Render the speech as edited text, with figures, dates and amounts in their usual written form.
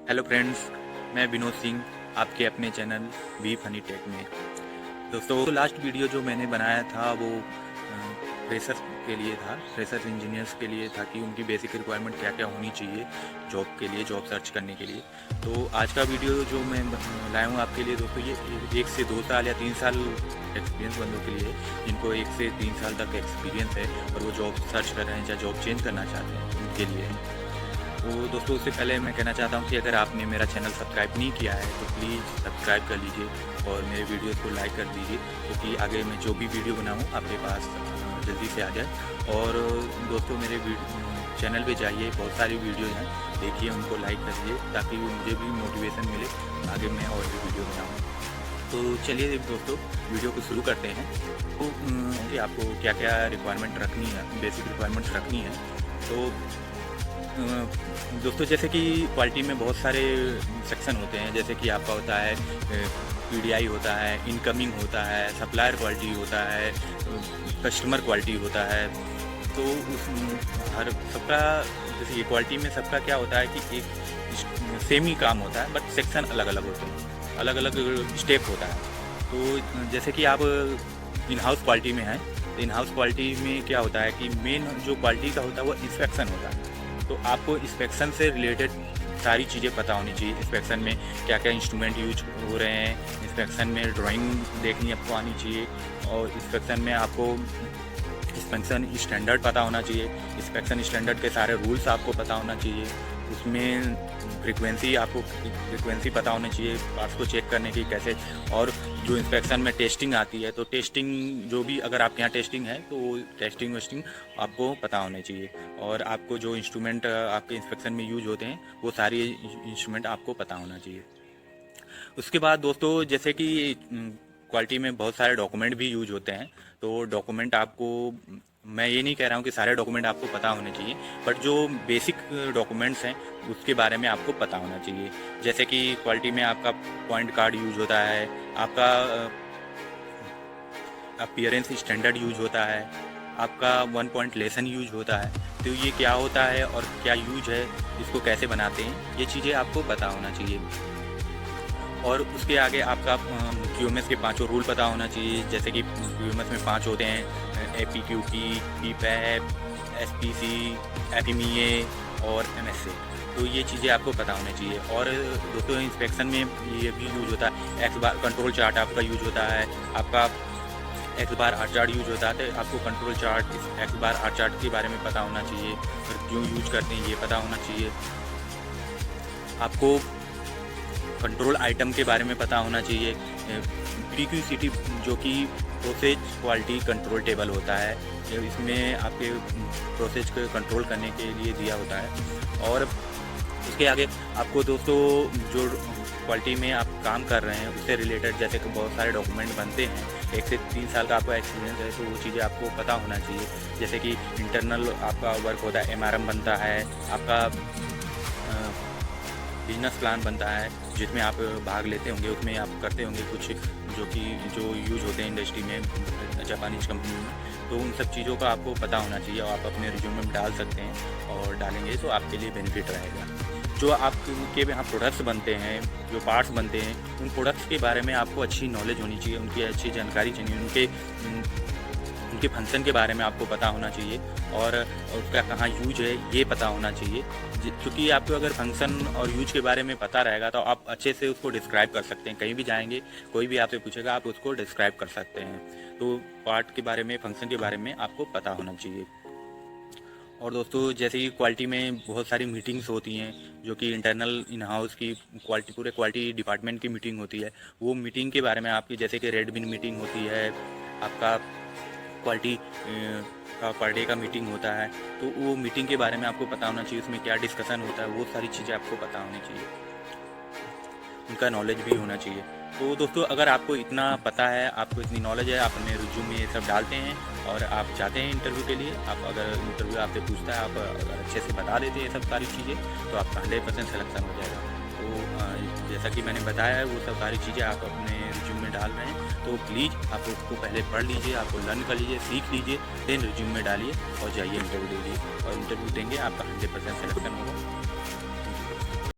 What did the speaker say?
Hello friends, मैं विनोद सिंह आपके अपने चैनल वी फनी टेक में। दोस्तों, लास्ट वीडियो जो मैंने बनाया था वो फ्रेशर्स के लिए था, फ्रेशर्स इंजीनियर्स के लिए था कि उनकी बेसिक रिक्वायरमेंट क्या क्या होनी चाहिए जॉब के लिए, जॉब सर्च करने के लिए। तो आज का वीडियो जो मैं लाया हूँ आपके लिए दोस्तों, ये 1 से 2 साल या 3 साल एक्सपीरियंस बंदों के लिए, जिनको 1 से 3 साल तक एक्सपीरियंस है और वो जॉब सर्च कर रहे हैं या जॉब चेंज करना चाहते हैं, उनके लिए है। तो दोस्तों, उससे पहले मैं कहना चाहता हूँ कि अगर आपने मेरा चैनल सब्सक्राइब नहीं किया है तो प्लीज़ सब्सक्राइब कर लीजिए और मेरे वीडियोस को लाइक कर दीजिए, क्योंकि आगे मैं जो भी वीडियो बनाऊँ आपके पास जल्दी से आ जाए। और दोस्तों, मेरे चैनल पे जाइए, बहुत सारी वीडियो हैं, देखिए, उनको लाइक करिए ताकि मुझे भी मोटिवेशन मिले आगे मैं और भी वीडियो बनाऊँ। तो चलिए दोस्तों, वीडियो को शुरू करते हैं। तो कि आपको क्या क्या रिक्वायरमेंट रखनी है, बेसिक रिक्वायरमेंट्स रखनी है। तो दोस्तों, जैसे कि क्वालिटी में बहुत सारे सेक्शन होते हैं, जैसे कि आपका होता है पीडीआई होता है, इनकमिंग होता है, सप्लायर क्वालिटी होता है, कस्टमर क्वालिटी होता है। तो उस हर सबका, जैसे ये क्वालिटी में सबका क्या होता है कि एक सेम ही काम होता है, बट सेक्शन अलग अलग होते हैं, अलग अलग स्टेप होता है। तो जैसे कि आप इन हाउस क्वालिटी में हैं, इन हाउस क्वालिटी में क्या होता है कि मेन जो क्वालिटी का होता है वो इंस्पेक्शन होता है। तो आपको इंस्पेक्शन से रिलेटेड सारी चीज़ें पता होनी चाहिए। इंस्पेक्शन में क्या क्या इंस्ट्रूमेंट यूज हो रहे हैं, इंस्पेक्शन में ड्राइंग देखनी आपको आनी चाहिए, और इंस्पेक्शन में आपको इंस्पेक्शन स्टैंडर्ड पता होना चाहिए, इंस्पेक्शन स्टैंडर्ड के सारे रूल्स आपको पता होना चाहिए। उसमें फ्रीक्वेंसी पता होनी चाहिए पार्ट्स को चेक करने की कैसे। और जो इंस्पेक्शन में टेस्टिंग आती है, तो टेस्टिंग जो भी, अगर आपके यहाँ टेस्टिंग है तो टेस्टिंग वेस्टिंग आपको पता होनी चाहिए। और आपको जो इंस्ट्रूमेंट आपके इंस्पेक्शन में यूज होते हैं वो सारी इंस्ट्रूमेंट आपको पता होना चाहिए। उसके बाद दोस्तों, जैसे कि क्वालिटी में बहुत सारे डॉक्यूमेंट भी यूज होते हैं। तो डॉक्यूमेंट आपको, मैं ये नहीं कह रहा हूँ कि सारे डॉक्यूमेंट आपको पता होने चाहिए, बट जो बेसिक डॉक्यूमेंट्स हैं उसके बारे में आपको पता होना चाहिए। जैसे कि क्वालिटी में आपका पॉइंट कार्ड यूज होता है, आपका अपीयरेंस स्टैंडर्ड यूज होता है, आपका 1 पॉइंट लेसन यूज होता है। तो ये क्या होता है और क्या यूज है, इसको कैसे बनाते हैं, ये चीज़ें आपको पता होना चाहिए। और उसके आगे आपका QMS के 5 रूल पता होना चाहिए। जैसे कि QMS में 5 होते हैं, APQP, PPAP, SPC, FMEA और MSA। तो ये चीज़ें आपको पता होनी चाहिए। और दोस्तों, इंस्पेक्शन में ये भी यूज होता है, X बार कंट्रोल चार्ट आपका यूज होता है, आपका X बार R चार्ट यूज होता है। तो आपको कंट्रोल चार्ट, X बार R चार्ट के बारे में पता होना चाहिए, और क्यों यूज करते हैं ये पता होना चाहिए। आपको कंट्रोल आइटम के बारे में पता होना चाहिए। PQCT जो कि प्रोसेस क्वालिटी कंट्रोल टेबल होता है, इसमें आपके प्रोसेस को कंट्रोल करने के लिए दिया होता है। और उसके आगे आपको दोस्तों, जो क्वालिटी में आप काम कर रहे हैं उससे रिलेटेड जैसे कि बहुत सारे डॉक्यूमेंट बनते हैं, 1 से 3 साल का आपका एक्सपीरियंस है तो वो चीज़ें आपको पता होना चाहिए। जैसे कि इंटरनल आपका वर्क होता है, MRM बनता है, आपका बिजनेस प्लान बनता है जिसमें आप भाग लेते होंगे, उसमें आप करते होंगे कुछ जो यूज होते हैं इंडस्ट्री में, जापानीज कंपनी में। तो उन सब चीज़ों का आपको पता होना चाहिए और आप अपने रिज्यूमे में डाल सकते हैं, और डालेंगे तो आपके लिए बेनिफिट रहेगा। जो आपके यहाँ प्रोडक्ट्स बनते हैं, जो पार्ट्स बनते हैं, उन प्रोडक्ट्स के बारे में आपको अच्छी नॉलेज होनी चाहिए, उनकी अच्छी जानकारी चाहिए, उनके फंक्शन के बारे में आपको पता होना चाहिए, और उसका कहाँ यूज है ये पता होना चाहिए। क्योंकि आपको अगर फंक्शन और यूज के बारे में पता रहेगा तो आप अच्छे से उसको डिस्क्राइब कर सकते हैं। कहीं भी जाएंगे, कोई भी आपसे पूछेगा, आप उसको डिस्क्राइब कर सकते हैं। तो पार्ट के बारे में, फंक्शन के बारे में आपको पता होना चाहिए। और दोस्तों, जैसे कि क्वालिटी में बहुत सारी मीटिंग्स होती हैं, जो कि इंटरनल इन हाउस की क्वालिटी, पूरे क्वालिटी डिपार्टमेंट की मीटिंग होती है। वो मीटिंग के बारे में आपकी, जैसे कि रेड बिन मीटिंग होती है, आपका क्वालिटी का पर डे का मीटिंग होता है, तो वो मीटिंग के बारे में आपको पता होना चाहिए, उसमें क्या डिस्कशन होता है, वो सारी चीज़ें आपको पता होनी चाहिए, उनका नॉलेज भी होना चाहिए। तो दोस्तों, अगर आपको इतना पता है, आपको इतनी नॉलेज है, आप अपने रिज्यूम में ये सब डालते हैं और आप जाते हैं इंटरव्यू के लिए, आप अगर इंटरव्यू आपसे पूछता है, आप अगर अच्छे से बता देते हैं सब सारी चीज़ें, तो आपका 100% सिलेक्शन हो जाएगा। तो जैसा कि मैंने बताया है, वो सब सारी चीज़ें आप अपने रिज्यूम में डाल रहे हैं, तो प्लीज़ आप उसको पहले पढ़ लीजिए, आपको लर्न कर लीजिए, सीख लीजिए, देन रिज्यूम में डालिए और जाइए इंटरव्यू दीजिए, और इंटरव्यू देंगे आपका 100% सिलेक्शन होगा।